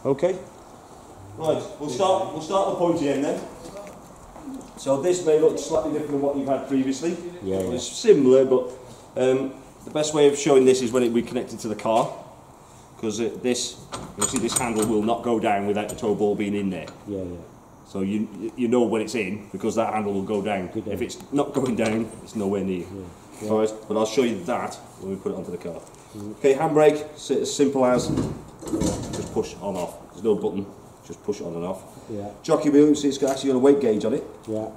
Okay. Right, we'll start the pointy end then. So this may look slightly different than what you've had previously. Yeah. It's similar, but the best way of showing this is when it will be connected to the car, because this, you'll see this handle will not go down without the tow ball being in there. Yeah. So you know when it's in, because that handle will go down. If it's not going down, it's nowhere near. Yeah. Alright, but I'll show you that when we put it onto the car. Okay, handbrake, as simple as just push on off. There's no button, just push it on and off. Yeah. Jockey wheel, you see it's actually got a weight gauge on it. Yeah.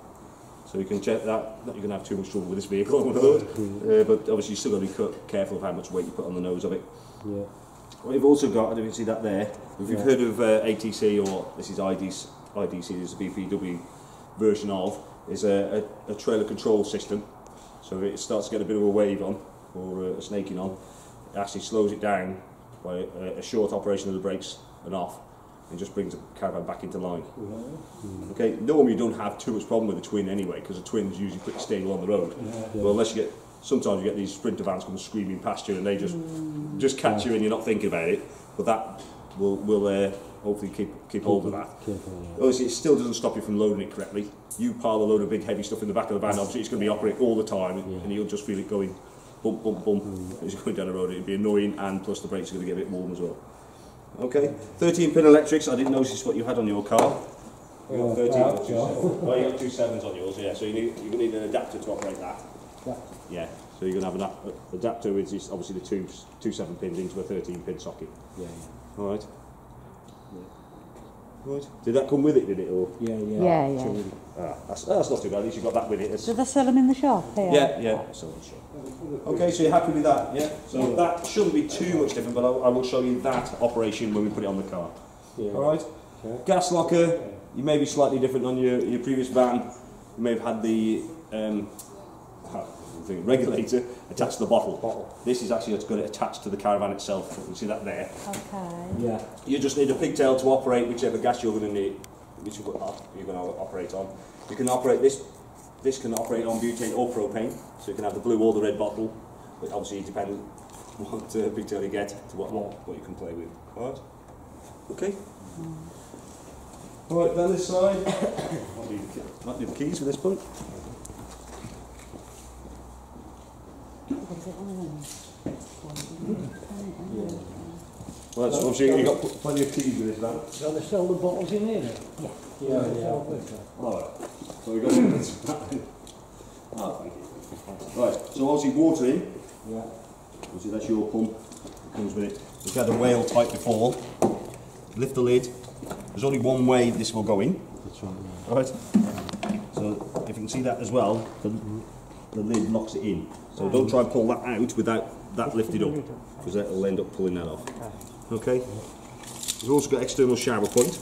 So you can check that. Not you're going to have too much trouble with this vehicle on the road, but obviously you've still got to be careful of how much weight you put on the nose of it. Yeah. What you've also got, I don't know if you can see that there, if you've heard of ATC, or this is IDC, this is the BPW version of, is a trailer control system. So if it starts to get a bit of a wave on, or a snaking on, it actually slows it down by a short operation of the brakes and off, and just brings the caravan back into line. Okay, normally you don't have too much problem with the twin anyway, because the twin's usually pretty stable on the road. Well, unless you get, sometimes you get these sprinter vans coming screaming past you, and they just catch you and you're not thinking about it. But that will hopefully keep hold of that. Obviously, it still doesn't stop you from loading it correctly. You pile a load of big heavy stuff in the back of the van, obviously it's going to be operating all the time, and you'll just feel it going bump, bump, bump as you're going down the road. It'll be annoying, and plus the brakes are going to get a bit warm as well. Okay, 13 pin electrics. I didn't notice what you had on your car. You got 13 or 2 7s. Oh, you got 2 7s on yours, yeah. So you're going to need an adapter to operate that. Yeah. So you're going to have an adapter with obviously the two 7 pins into a 13 pin socket. Yeah. All right. Right. Did that come with it? Did it? Or? Yeah. Ah, that's not too bad. At least you got that with it. Do they sell them in the shop here? Yeah. Okay, so you're happy with that? Yeah. So that shouldn't be too much different, but I will show you that operation when we put it on the car. Yeah. All right. Okay. Gas locker. You may be slightly different on your previous van. You may have had the regulator attached to the bottle. This is actually got it attached to the caravan itself. You can see that there. Okay. Yeah. You just need a pigtail to operate whichever gas you're going to need, which you're going to operate on. You can operate this. This can operate on butane or propane, so you can have the blue or the red bottle. But obviously, it depends what pigtail you get to what you can play with. All right. Okay. All right. Down this side. Might need the keys for this point. Well, so obviously you've got plenty of keys with this van. So they sell the bottles in here? Yeah. Alright, so we've got thank you. Right, so obviously water in. Yeah. Obviously that's your pump, it comes with it. If you had a whale type before, lift the lid. There's only one way this will go in. That's right. Alright. So if you can see that as well, the lid locks it in. So don't try and pull that out without that lifted up, because that will end up pulling that off. Okay. We've also got external shower point.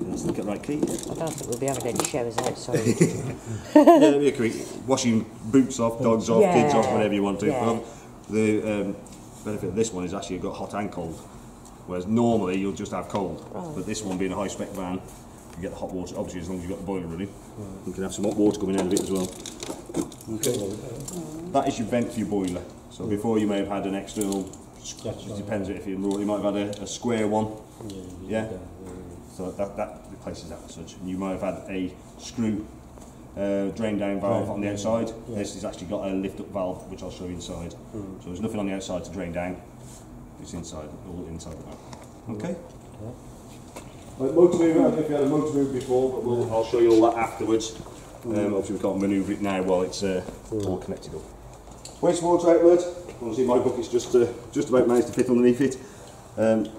Let's look at the right key. I don't think we'll be having any showers outside. Yeah, you can be washing boots off, dogs off, kids off, whatever you want to. Yeah. Well, the benefit of this one is actually you've got hot and cold, whereas normally you'll just have cold. Right. But this one being a high spec van, you get the hot water, obviously as long as you've got the boiler running. You can have some hot water coming out of it as well. Okay. That is your vent for your boiler. So before you may have had an external, it depends if you might have had a square one. Yeah. So that replaces that as such. And you might have had a screw drain down valve on the outside. This has actually got a lift up valve, which I'll show you inside. So there's nothing on the outside to drain down. It's inside, all inside the valve. Okay. Right, motor move, I don't know if you had a motor move before, but I'll show you all that afterwards. Obviously we can't manoeuvre it now while it's all connected up. Wastewater outlet, obviously my bucket's just about managed to fit underneath it.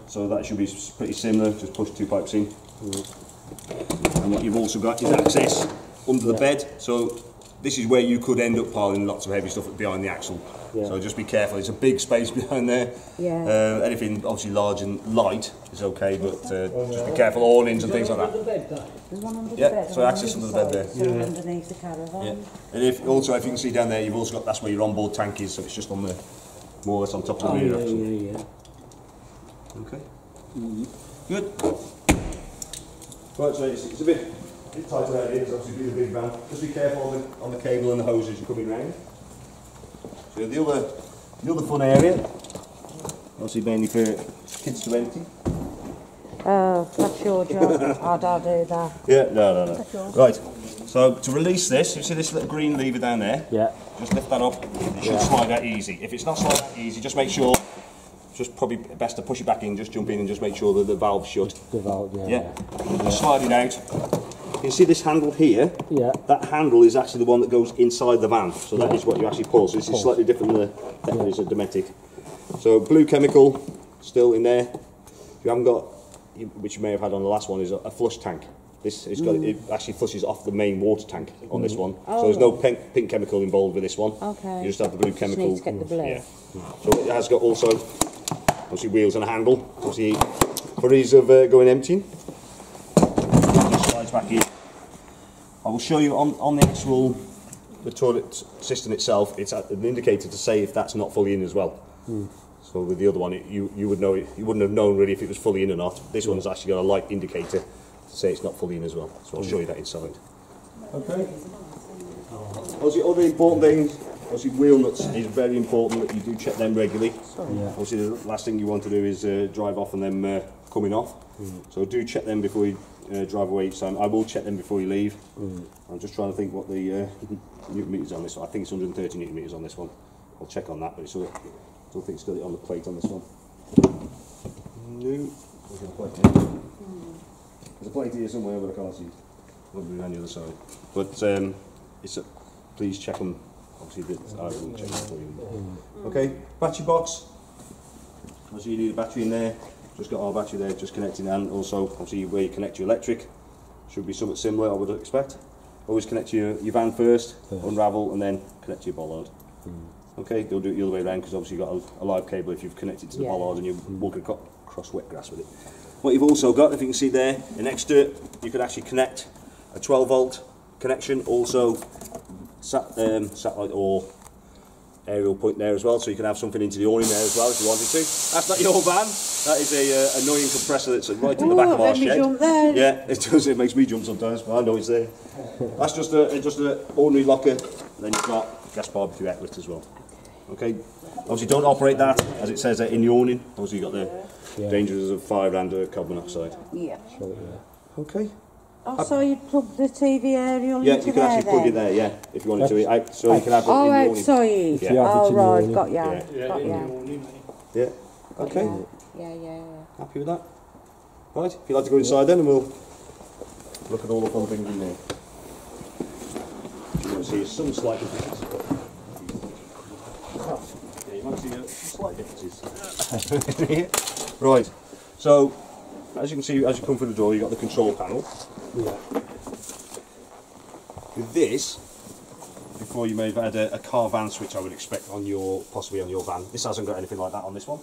So that should be pretty similar, just push 2 pipes in. And what you've also got is access under the bed, so this is where you could end up piling lots of heavy stuff behind the axle. So just be careful, it's a big space behind there. Anything obviously large and light is okay, but just be careful, awnings and things like that. There's one under the bed. So access under the bed there. So underneath the caravan. And if you can see down there, you've also got, that's where your onboard tank is, so it's just on the, more or less on top of the rear axle. Okay. Good. Right, so it's a bit tight around here, it's obviously being a big van. Just be careful on the cable and the hoses you're coming round. So the other fun area, obviously mainly for kids to empty. Oh, that's your job. I'll do that. Yeah, no. Right, so to release this, you see this little green lever down there? Yeah. Just lift that up, it should slide out easy. If it's not slide out easy, just make sure, just probably best to push it back in, just jump in and just make sure that the valve's shut. The valve, Yeah. Just slide it out. You see this handle here? Yeah. That handle is actually the one that goes inside the van, so that is what you actually pull. So this is slightly different than it's a Dometic. So blue chemical still in there. If you haven't got, which you may have had on the last one, is a flush tank. This has got it actually flushes off the main water tank on this one. So there's no pink chemical involved with this one. Okay. You just have the blue chemical. Just need to get the blue. Yeah. So it has got also obviously wheels and a handle, obviously for ease of going emptying. Just slides back in. I will show you on the actual the toilet system itself. It's an indicator to say if that's not fully in as well. So with the other one, you would know it. You wouldn't have known really if it was fully in or not. This one's actually got a light indicator to say it's not fully in as well. So I'll show you that inside. Okay. Obviously, other important things. Obviously, wheel nuts is very important that you do check them regularly. Obviously, the last thing you want to do is drive off and them coming off. So do check them before you drive away each time. I will check them before you leave. I'm just trying to think what the newton meters on this one. I think it's 130 newton meters on this one. I'll check on that, but I don't think it's got it on the plate on this one. No. There's a plate here. There's a plate here somewhere, but I can't see it. Probably on the other side. But please check them. Obviously, I will check them for you. Okay, battery box. Obviously, you need a battery in there. Just got our battery there, just connecting, and also obviously where you connect your electric should be somewhat similar, I would expect. Always connect your van first, unravel, and then connect to your bollard. Okay, don't do it the other way around because obviously you've got a live cable if you've connected to the bollard and you're walking across wet grass with it. What you've also got, if you can see there, next to it, you could actually connect a 12-volt connection, also satellite or aerial point there as well, so you can have something into the awning there as well if you wanted to. That's not your van, that is a annoying compressor that's right in the back of our shed. Jump there. Yeah, it does, it makes me jump sometimes, but I know it's there. That's just an ordinary locker, and then you've got gas barbecue outlet as well. Okay, obviously don't operate that, as it says in the awning, obviously you've got the dangers of fire and carbon monoxide. Yeah. Okay. Oh, so you'd plug the TV aerial Yeah, into you can there actually plug it there, yeah, if you wanted to. So you can have it in the awning. Outside. Yeah. Oh, right, got ya. Yeah. Got ya. Yeah, okay. Yeah. Happy with that? Right, if you'd like to go inside then, and we'll look at all the fun things in there. You might see some slight differences. Yeah, you might see some slight differences. Right, so as you can see, as you come through the door, you've got the control panel. Yeah. With this, before you may have had a car van switch, I would expect on possibly on your van. This hasn't got anything like that on this one.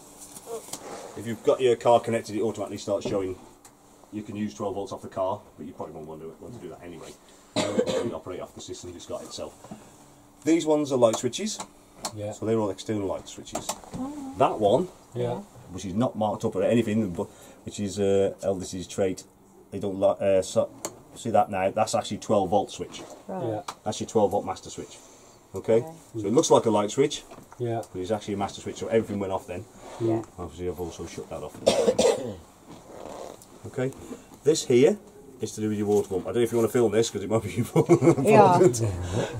If you've got your car connected, it automatically starts showing. You can use 12 volts off the car, but you probably won't want to do that anyway. You operate off the system it's got itself. These ones are light switches, so they're all external light switches. That one, which is not marked up or anything, but which is Eldis's trait. They don't see that now. That's actually 12 volt switch. Right. That's your 12 volt master switch. Okay, so it looks like a light switch, but it's actually a master switch. So everything went off then. Yeah. Obviously, I've also shut that off. Okay, this here is to do with your water pump. I don't know if you want to film this because it might be important.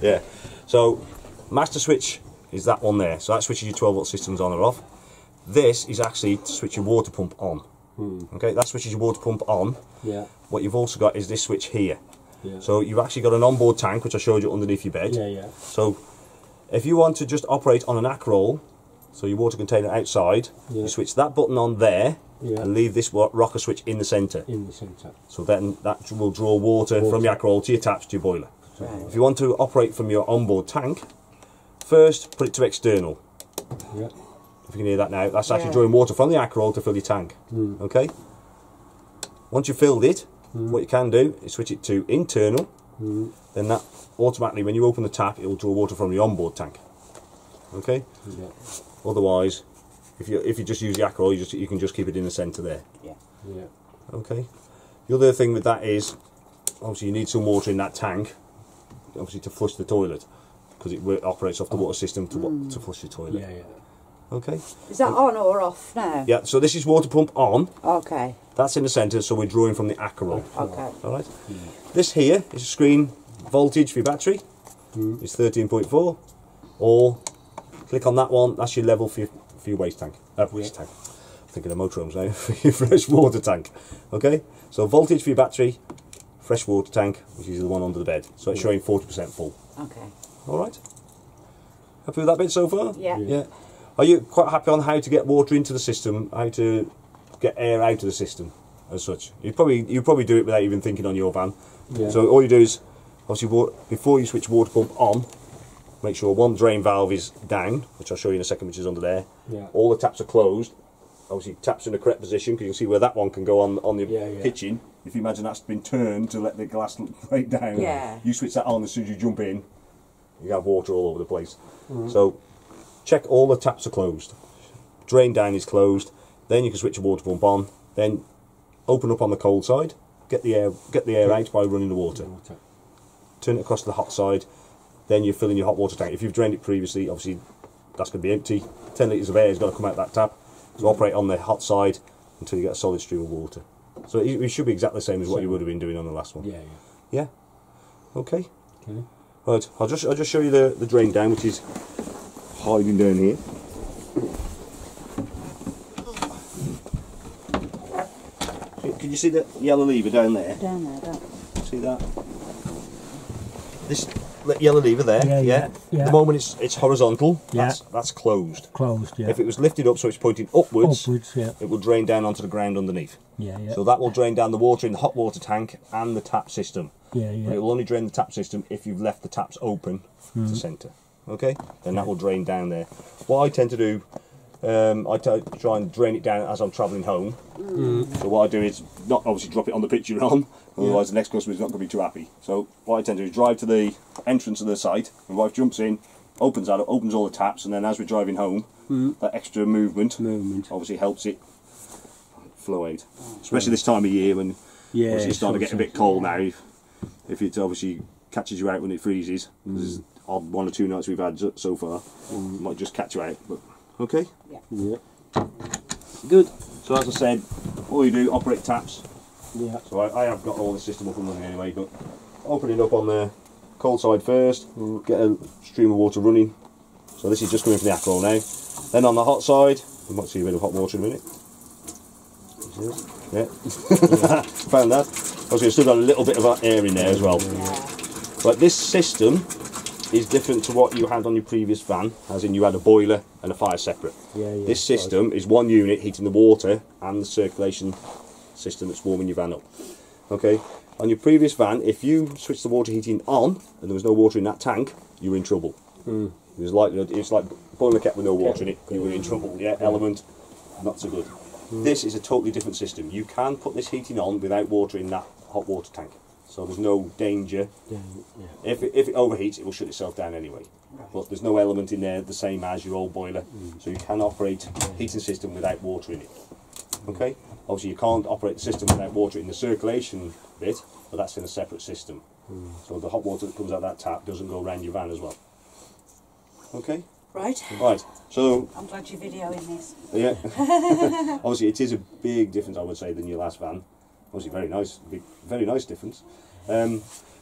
Yeah. So master switch is that one there. So that switches your 12 volt systems on or off. This is actually to switch your water pump on. Okay, that switches your water pump on. Yeah. What you've also got is this switch here. So you've actually got an onboard tank, which I showed you underneath your bed. So if you want to just operate on an ACROL, so your water container outside, you switch that button on there and leave this rocker switch in the centre. So then that will draw water from your ACROL to your taps to your boiler. If you want to operate from your onboard tank, first put it to external. If you can hear that now, that's actually drawing water from the ACROL to fill your tank. Okay? Once you've filled it, what you can do is switch it to internal, then that automatically, when you open the tap, it will draw water from the onboard tank. Okay? Otherwise, if you just use the ACROL, you can just keep it in the centre there. Okay? The other thing with that is, obviously you need some water in that tank, obviously to flush the toilet, because it operates off the water system to flush the toilet. Okay. Is that on or off now? Yeah. So this is water pump on. Okay. That's in the centre, so we're drawing from the Acheron. Okay. All right. This here is a screen voltage for your battery. It's 13.4. Or click on that one. That's your level for your waste tank. Waste tank. I'm thinking of motorhomes now. For your fresh water tank. Okay. So voltage for your battery, fresh water tank, which is the one under the bed. So it's showing 40% full. Okay. All right. Happy with that bit so far? Yeah. Yeah. Are you quite happy on how to get water into the system? How to get air out of the system, as such? You probably do it without even thinking on your van. Yeah. So all you do is, obviously, before you switch water pump on, make sure one drain valve is down, which I'll show you in a second, which is under there. Yeah. All the taps are closed. Obviously, taps in the correct position, because you can see where that one can go on the kitchen. If you imagine that's been turned to let the glass break down, Yeah. you switch that on as soon as you jump in, you have water all over the place. So check all the taps are closed. Drain down is closed. Then you can switch your water pump on. Then open up on the cold side. Get the air out by running the water. Turn it across to the hot side. Then you're filling your hot water tank. If you've drained it previously, obviously that's going to be empty. 10 litres of air has got to come out that tap. So operate on the hot side until you get a solid stream of water. So it should be exactly the same as what you would have been doing on the last one. Yeah. Yeah. Okay. Okay. Right. I'll just show you the drain down, which is hiding down here. Can you see the yellow lever down there? Down there, See that? This yellow lever there. Yeah. At the moment it's horizontal. Yeah. That's closed. Closed. Yeah. If it was lifted up so it's pointing upwards, Yeah. it will drain down onto the ground underneath. Yeah. So that will drain down the water in the hot water tank and the tap system. Yeah. But it will only drain the tap system if you've left the taps open to centre. Okay? Then that will drain down there. What I tend to do, I try and drain it down as I'm travelling home. So what I do is not obviously drop it on the pitch you're on, otherwise the next customer is not going to be too happy. So what I tend to do is drive to the entrance of the site, my wife jumps in, opens all the taps, and then as we're driving home, that extra movement obviously helps it flow out. Especially this time of year when obviously it's starting to get a bit cold now. If it obviously catches you out when it freezes, there's odd 1 or 2 nights we've had so far, might just catch you out. But okay. Yeah. Good. So as I said, all you do, operate taps. Yeah. So I have got all the system up and running anyway, but open it up on the cold side first, get a stream of water running. So this is just coming from the Acheron now. Then on the hot side, you might see a bit of hot water in a minute. Yeah. Found that. Obviously, I've still got a little bit of air in there as well. But this system is different to what you had on your previous van, as in you had a boiler and a fire separate. This system is one unit heating the water and the circulation system that's warming your van up. Okay, on your previous van, if you switched the water heating on and there was no water in that tank, you were in trouble. It was it's like boiler kept with no water in it, you were in trouble. Yeah, element, not so good. This is a totally different system. You can put this heating on without water in that hot water tank. So there's no danger. If it overheats, it will shut itself down anyway. But there's no element in there the same as your old boiler. So you can operate heating system without water in it. Okay? Obviously you can't operate the system without water in the circulation bit, but that's in a separate system. So the hot water that comes out of that tap doesn't go around your van as well. Okay? Right. Right. So I'm glad you're videoing this. yeah. Obviously it is a big difference, I would say, than your last van. Obviously very nice difference.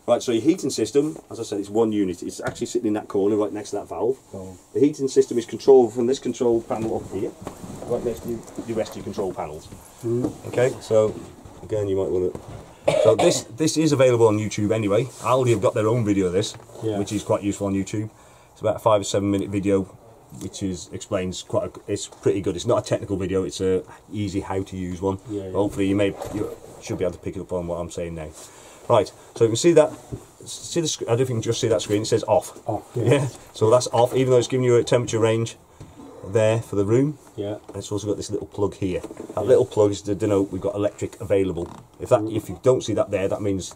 Right, so your heating system, as I said, it's one unit. It's actually sitting in that corner right next to that valve. The heating system is controlled from this control panel up here, right next to the rest of your control panels. Okay, so again you might want to... So this is available on YouTube anyway. Aldi have got their own video of this, which is quite useful on YouTube. It's about a 5 or 7 minute video, which explains it's pretty good. It's not a technical video, it's a easy how to use one. Hopefully you should be able to pick it up on what I'm saying now. Right, so you can see that, I don't know if you can just see that screen, it says off. Yeah, so that's off, even though it's giving you a temperature range there for the room. And it's also got this little plug here. That little plug is to denote we've got electric available. If you don't see that there, that means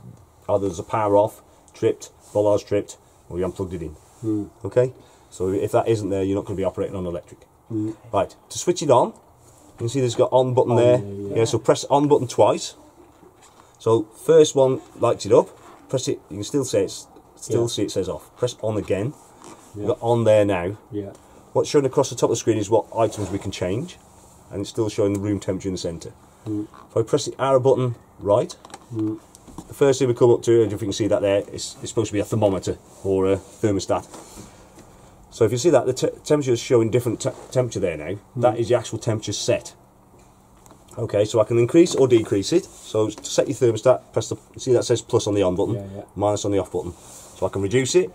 either there's a power off, tripped, bollards tripped, or you unplugged it in. Okay, so if that isn't there, you're not going to be operating on electric. Right, to switch it on, you can see there's got on button there. Yeah, so press on button twice. So first one lights it up. Press it. You can still see it says off. Press on again. You've got on there now. what's shown across the top of the screen is what items we can change, and it's still showing the room temperature in the centre. If I press the arrow button right, the first thing we come up to, and if you can see that there, it's supposed to be a thermometer or a thermostat. So if you see that, the temperature is showing different temperature there now. That is the actual temperature set. Okay, so I can increase or decrease it. So to set your thermostat, press the, see that says plus on the on button, minus on the off button. So I can reduce it.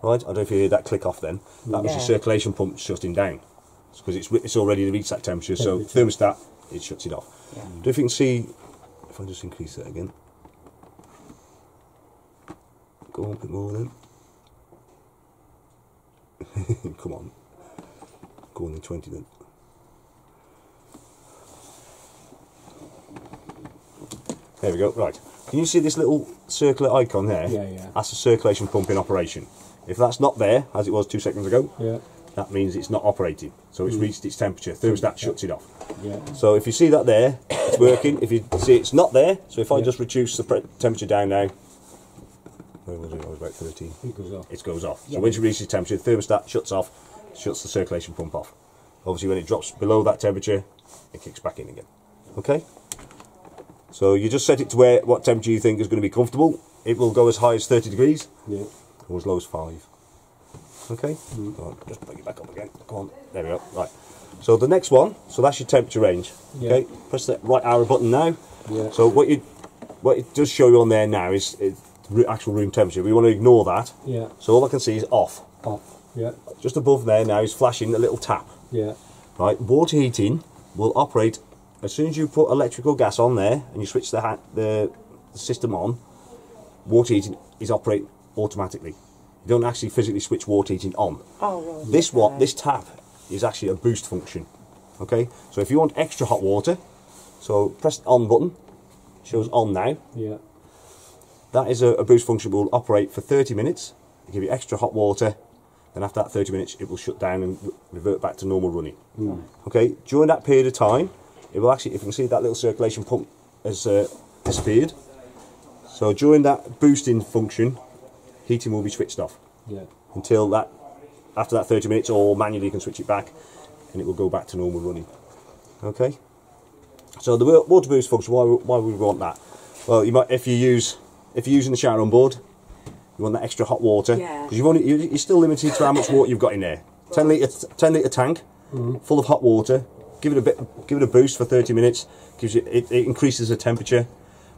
Right, I don't know if you hear that click off then. That was your circulation pump shutting down. Because it's already reached that temperature, so thermostat, it shuts it off. I don't know if you can see, if I just increase that again. Go on a bit more then. Come on. Go on to 20 then. There we go, right. Can you see this little circular icon there? That's a circulation pump in operation. If that's not there, as it was 2 seconds ago, that means it's not operating. So it's reached its temperature. Thermostat shuts it off. So if you see that there, it's working. If you see it's not there, so if I just reduce the temperature down now, where was it? I was about 13. It goes off. It goes off. So when you reach the temperature, the thermostat shuts off, shuts the circulation pump off. Obviously when it drops below that temperature, it kicks back in again. Okay? So you just set it to what temperature you think is going to be comfortable. It will go as high as 30 degrees or as low as 5. Okay? Right, just bring it back up again. Come on. There we go. Right. So the next one, so that's your temperature range. Okay? Press that right arrow button now. So what it does show you on there now is actual room temperature. We want to ignore that. So all I can see is off. Just above there now is flashing a little tap. Right. Water heating will operate as soon as you put electrical gas on there and you switch the system on. Water heating is operating automatically. You don't actually physically switch water heating on. This tap is actually a boost function. Okay. So if you want extra hot water, so press the on button. Shows on now. That is a boost function. Will operate for 30 minutes. It'll give you extra hot water. Then after that 30 minutes, it will shut down and revert back to normal running. Okay. During that period of time, it will actually, if you can see that little circulation pump has disappeared. So during that boosting function, heating will be switched off until that, after that 30 minutes, or manually you can switch it back, and it will go back to normal running. Okay. So the water boost function, why would we want that? Well, you might, if you're using the shower on board, you want that extra hot water because you're still limited to how much water you've got in there. 10 litre tank full of hot water. Give it a boost for 30 minutes. It increases the temperature.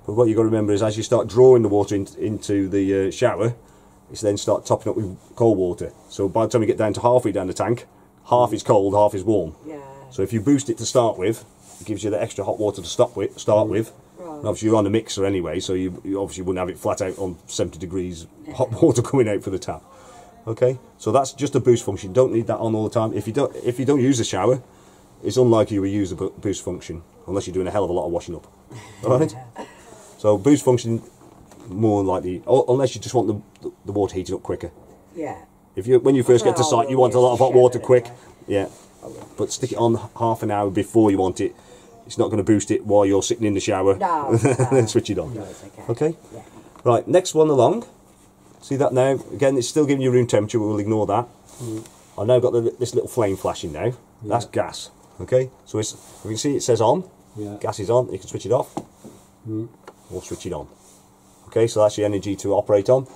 But what you've got to remember is as you start drawing the water into the shower, it's then start topping up with cold water. So by the time you get down to halfway down the tank, half is cold, half is warm. So if you boost it to start with, it gives you the extra hot water to start with. And obviously you're on a mixer anyway, so you obviously wouldn't have it flat out on 70 degrees hot water coming out for the tap. Okay, so that's just a boost function. You don't need that on all the time. If you don't use the shower, it's unlikely you will use the boost function unless you're doing a hell of a lot of washing up. All right. So boost function more likely, unless you just want the water heated up quicker. When you first get to site, you want a lot of hot water quick. But stick it on half an hour before you want it. It's not going to boost it while you're sitting in the shower. No. Then switch it on. No, it's okay. Okay. Right. Next one along. See that now? Again, it's still giving you room temperature. We'll ignore that. I've now got this little flame flashing now. That's gas. Okay. So you can see it says on. Gas is on. You can switch it off. Or switch it on. Okay. So that's your energy to operate on.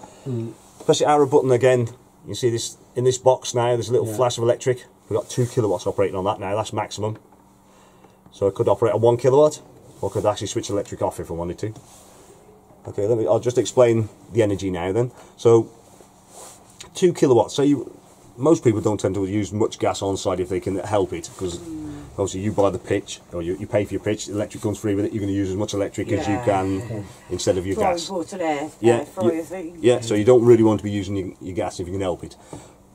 Press the arrow button again. You see this in this box now. There's a little flash of electric. We've got 2 kilowatts operating on that now. That's maximum. So I could operate at 1 kilowatt, or could actually switch electric off if I wanted to. Okay, I'll just explain the energy now then. So 2 kilowatts. So most people don't tend to use much gas on site if they can help it, because obviously you buy the pitch, or you pay for your pitch. The electric comes free with it. You're going to use as much electric as you can instead of your gas. So you don't really want to be using your gas if you can help it.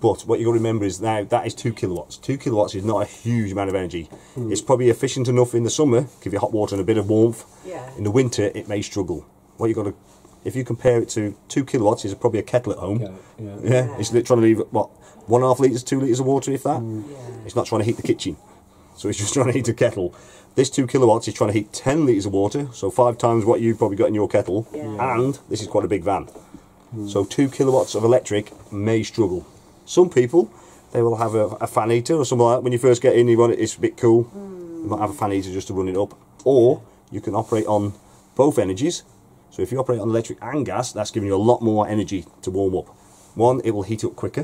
But what you've got to remember is now that is 2 kilowatts. 2 kilowatts is not a huge amount of energy. It's probably efficient enough in the summer, give you hot water and a bit of warmth. In the winter, it may struggle. What you've got to, if you compare it to 2 kilowatts, is probably a kettle at home. It's trying to leave, what, 1.5 litres, 2 litres of water, if that? It's not trying to heat the kitchen. So it's just trying to heat a kettle. This 2 kilowatts is trying to heat 10 litres of water, so 5 times what you've probably got in your kettle. And this is quite a big van. So 2 kilowatts of electric may struggle. Some people, they will have a fan heater or something like that. When you first get in, you want it's a bit cool. You might have a fan heater just to run it up. Or you can operate on both energies. So if you operate on electric and gas, that's giving you a lot more energy to warm up. One, it will heat up quicker.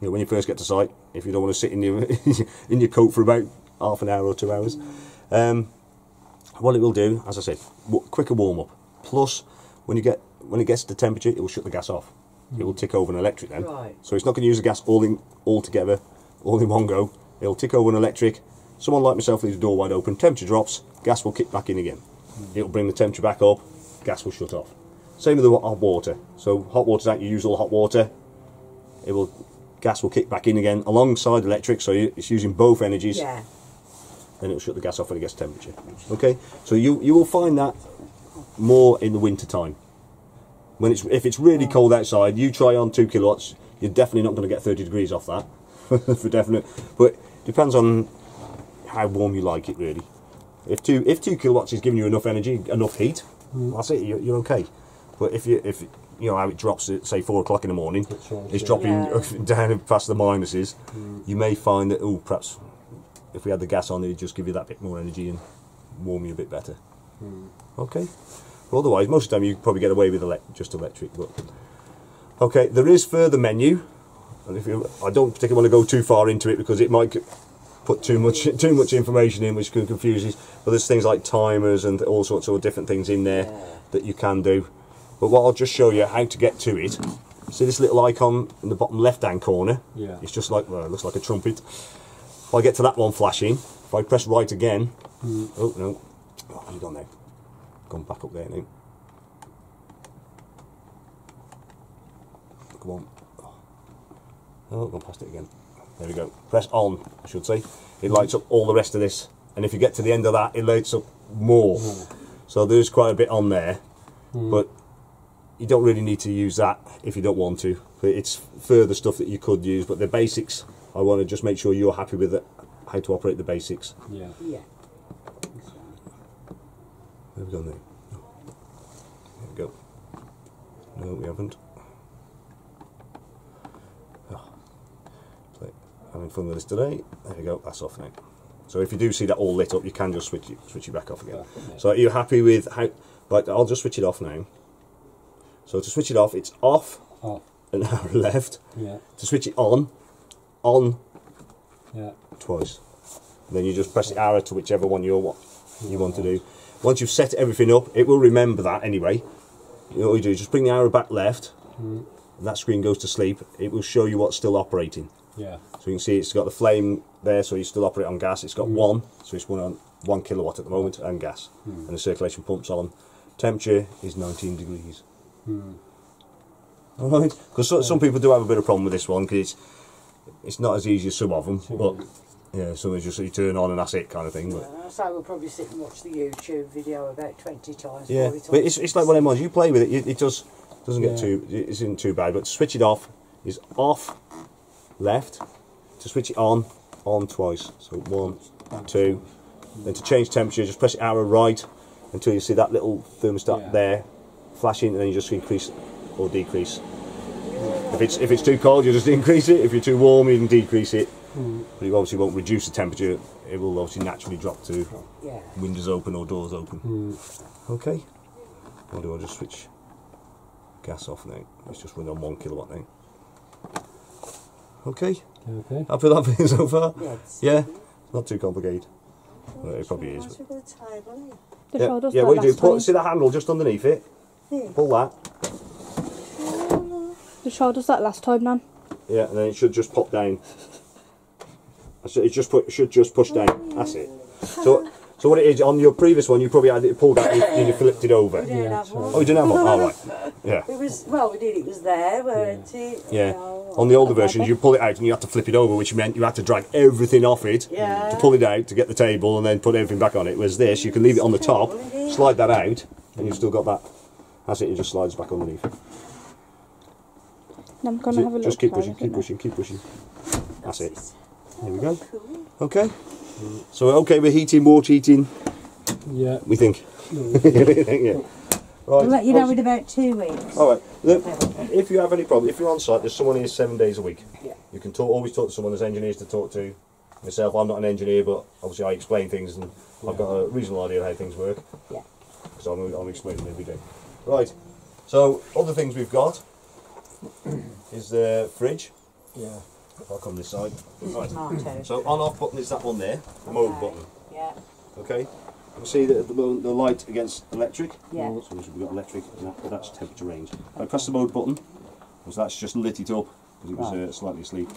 You know, when you first get to site, if you don't want to sit in your in your coat for about half an hour or 2 hours. What it will do, as I said, quicker warm up. Plus, when it gets to temperature, it will shut the gas off. It will tick over an electric then. Right. So it's not going to use the gas all together, all in one go. It'll tick over an electric. Someone like myself leaves the door wide open, temperature drops, gas will kick back in again. It'll bring the temperature back up, gas will shut off. Same with the hot water. So hot water's out, you use all hot water, gas will kick back in again alongside electric, so it's using both energies. Yeah. Then it'll shut the gas off when it gets temperature. Okay, so you will find that more in the winter time. If it's really cold outside, you try on 2 kilowatts. You're definitely not going to get 30 degrees off that, for definite. But it depends on how warm you like it, really. If 2 kilowatts is giving you enough energy, enough heat, that's it. You're okay. But if you know how it drops at say 4 o'clock in the morning, it's dropping down past the minuses. You may find that perhaps if we had the gas on, it'd just give you that bit more energy and warm you a bit better. Okay. Well, otherwise, most of the time you probably get away with just electric. But okay, there is further menu, and I don't particularly want to go too far into it because it might put too much information in, which can confuse you. But there's things like timers and all sorts of different things in there that you can do. But what I'll just show you how to get to it. See this little icon in the bottom left-hand corner? Yeah. It's just like, well, it looks like a trumpet. If I get to that one flashing, if I press right again, oh no, what have you done now? Gone back up there now. Come on. Oh, gone past it again. There we go. Press on, I should say. It lights up all the rest of this. And if you get to the end of that, it lights up more. So there's quite a bit on there. But you don't really need to use that if you don't want to. But it's further stuff that you could use. But the basics, I want to just make sure you're happy with it, how to operate the basics. Yeah. Where have we gone now? There we go. No, we haven't. Having fun with this today. There we go, that's off now. So if you do see that all lit up, you can just switch it back off again. So are you happy with how... Right, I'll just switch it off now. So to switch it off, it's off. An arrow left. Yeah. To switch it on. Yeah. Twice. And then you just press the arrow to whichever one you want to do. Once you've set everything up, it will remember that anyway. You know what you do, just bring the arrow back left, and that screen goes to sleep. It will show you what's still operating. Yeah. So you can see it's got the flame there, so you still operate on gas. It's got one, so it's 1 kilowatt at the moment, and gas. And the circulation pump's on. Temperature is 19 degrees. Alright, because some people do have a bit of problem with this one, because it's not as easy as some of them, but yeah, some is just you turn on and that's it kind of thing. But so we'll probably sit and watch the YouTube video about 20 times. Yeah, but it's like one of them ones, you play with it, it doesn't get it isn't too bad, but to switch it off is off, left, to switch it on twice, so 1, 2, then to change temperature just press the arrow right until you see that little thermostat there flashing, and then you just increase or decrease. If it's too cold, you just increase it. If you're too warm, you can decrease it. But you obviously won't reduce the temperature. It will obviously naturally drop to windows open or doors open. Okay. What do I just switch gas off now? It's just running on 1 kilowatt now. Okay. Happy with that thing so far? Yes. Yeah. Not too complicated. Well, it probably is. Yeah, what you do, see the handle just underneath it. Pull that. You showed us that last time, Nan. Yeah, and then it should just pop down. It should just push down. That's it. So what it is, on your previous one, you probably had it pulled out and you flipped it over. Oh, you didn't have one? Oh, right. Yeah. It was, well, we did, it was there, weren't it? Yeah. On the older versions, you pull it out and you had to flip it over, which meant you had to drag everything off it to pull it out to get the table and then put everything back on it. Whereas this, you can leave it on the top, slide that out, and you've still got that. That's it, it just slides back underneath. I'm going to have a look. Just keep pushing, keep pushing. That's it. There we go. Okay. So we're okay with heating, water heating? Yeah. We think. Yeah. I'll let you know Obviously- in about 2 weeks. All right. Look, if you have any problem, if you're on site, there's someone here 7 days a week. Yeah. You can always talk to someone. There's engineers to talk to. Myself, I'm not an engineer, but obviously I explain things, and I've got a reasonable idea of how things work. Yeah. Because I'm explaining every day. Right. So other things we've got is the fridge. Yeah. I'll come this side. Right. Marto. So on/off button is that one there, the mode button. Yeah. Okay. You can see that at the moment the light against electric. Yeah. So we've got electric, and that's temperature range. If I press the mode button, so that's just lit it up because it was Right. slightly asleep.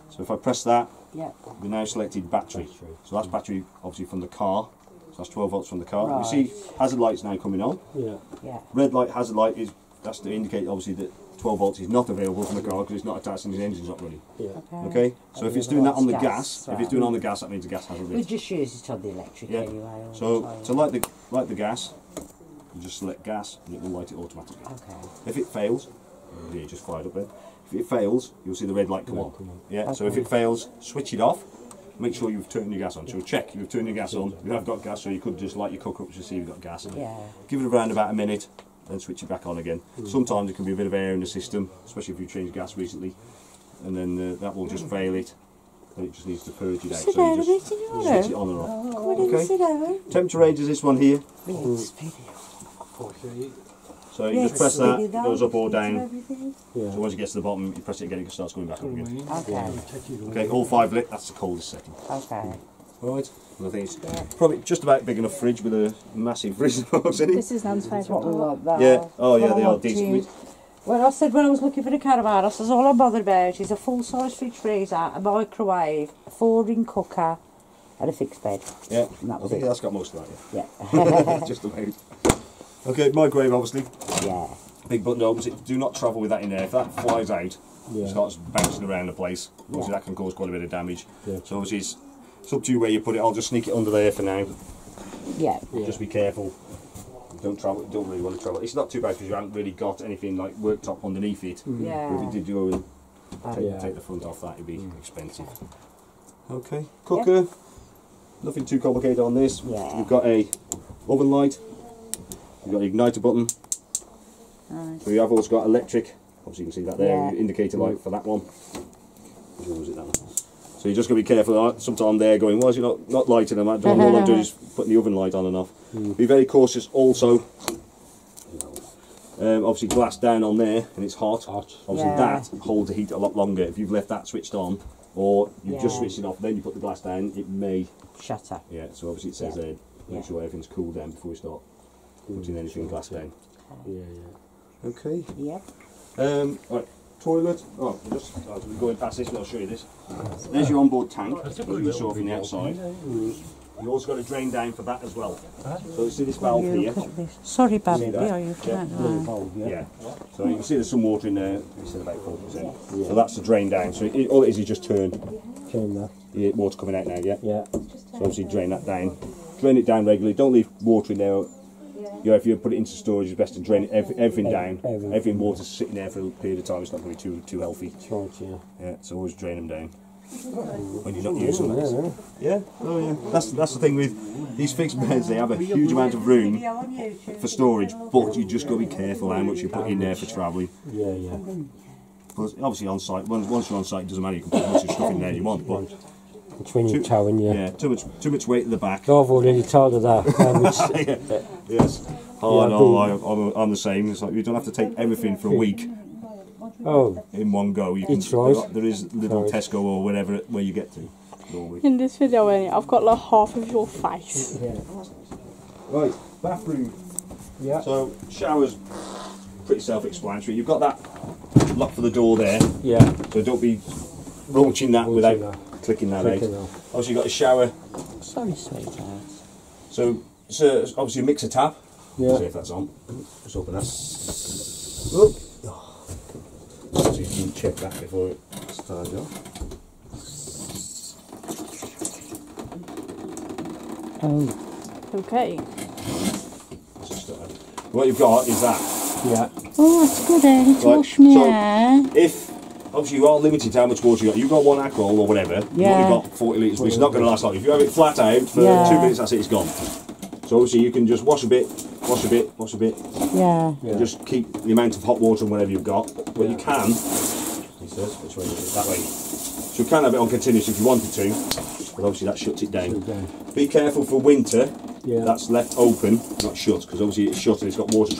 So if I press that, Yeah. we now selected battery. So that's battery obviously from the car. So that's 12 volts from the car. Right. You see hazard lights now coming on. Yeah. Yeah. Red light, hazard light is that's to indicate obviously that 12 volts is not available from the car because it's not attached and the engine's not running. Yeah. Okay. So And if it's the doing that other on the one's gas, gas, if it's doing it on the gas, that means the gas hasn't We lit. just use it on the electric Yeah. anyway. all So the time. to light the gas, you just select gas and it will light it automatically. Okay. If it fails, yeah, it just fired up there. If it fails, you'll see the red light come on. Yeah. So if Okay. it fails, switch it off. Make sure you've turned your gas on. So check you've turned your gas on. You have got gas, so you could just light your cooker up to see you've got gas. Yeah. Give it around about a minute, then switch it back on again. Sometimes it can be a bit of air in the system, especially if you've changed gas recently, and then that will just fail it. And it just needs to purge it out. Sit So down you a just bit, you switch it on and off. Come on in, Okay. sit down. Temperature range is this one here. Yes, video. Okay. So you Yes, just press that, video it goes up or down, down. everything. Yeah. So once it gets to the bottom, you press it again, it starts going back up again. Okay. Okay, all 5 lit, that's the coldest setting. Okay. Alright, and I think it's probably just about big enough fridge with a massive freezer box in it. This is Nan's That's what we favourite. want. That. Yeah, oh yeah, What I they are want decent. to- Well, I said when I was looking for the caravan, I says all I'm bothered about is a full-size fridge freezer, a microwave, a 4-ring cooker, and a fixed bed. Yeah, And that I was think it. that's got most of that, Yeah. yeah. Just about. Okay, microwave obviously. Yeah. Big button opens it. Do not travel with that in there. If that flies out, Yeah. it starts bouncing around the place. Obviously Yeah. that can cause quite a bit of damage. Yeah. So obviously it's up to you where you put it. I'll just sneak it under there for now. Yeah. Just be careful. Don't travel. Don't really want to travel. It's not too bad because you haven't really got anything like worktop underneath it. Yeah. But if you did go and Yeah. take the front off, that would be expensive. Okay, cooker. Nothing too complicated on this. Yeah. You've got a oven light. You've got an igniter button. Nice. So you have also got electric. Obviously you can see that there. Yeah. Indicator light for that one. Which one was it, that one? So you just got to be careful. Sometimes they're going, why is it not lighting them? All I'm doing is putting the oven light on and off. Be very cautious also. Obviously glass down on there and it's hot. Obviously Yeah. that holds the heat a lot longer. If you've left that switched on or you've just Yeah. switched it off, then you put the glass down, it may, Shut up. yeah, so obviously it says Yeah. there, make Yeah. sure everything's cooled down before you start putting anything glass down. Yeah, yeah. Okay. Yep. Right, toilet. Oh, as we're going past this, I'll show you this. There's your onboard tank, as we saw from the outside. You also got a drain down for that as well. So you see this valve You here? look at this. Sorry, Babby. that? Are you Yeah. yeah. Yeah. So you can see there's some water in there. We said about 40%. So that's the drain down. So all it is just turn. Came there. The water coming out now, yeah? Yeah. So obviously drain that down. Drain it down regularly. Don't leave water in there. You know, if you put it into storage, it's best to drain it, everything down. Everything. Everything water's sitting there for a period of time. It's not going to be too healthy. That's right, yeah. Yeah, so always drain them down when you're not using them. Yeah, Yeah, oh yeah. That's the thing with these fixed beds. They have a huge amount of room for storage, but you just got to be careful how much you put in there for travelling. yeah, yeah. Because obviously on site, once you're on site, it doesn't matter. You can put as much stuff in there you want, but It's when you're towing, yeah. yeah, too much weight at the back. I've already told her that. Yeah, yes. Oh Yeah, no, I'm the same. It's like you don't have to take everything for a week Oh, in one go. You can. It's right. There is little Right. Tesco or whatever where you get to. Normally. In this video, I've got like half of your face. yeah. Right, bathroom. Yeah. So showers, pretty self-explanatory. You've got that lock for the door there, Yeah. so don't be launching that without that. clicking that Clicking out. out. Obviously you've got a shower, Sorry, sweetheart. so it's obviously a mixer tap. Yeah. See if that's on. Just open that. Oop. So you can check that before it starts off. Oh. Okay. That's just that. What you've got is that. Yeah. Oh, that's good, eh? To Right, wash me so- hair. If obviously you are limited to how much water you got, you've got one alcohol or whatever, Yeah. you've got 40 litres, but it's not going to last long. If you have it flat out for Yeah. 2 minutes, that's it, it's gone. So obviously you can just wash a bit, wash a bit, Yeah. Yeah. just keep the amount of hot water and whatever you've got, but you can, he says, which way is it? That way. So you can have it on continuous if you wanted to, but obviously that shuts it down. Be careful for winter, Yeah. that's left open, not shut, because obviously it's shut and it's got water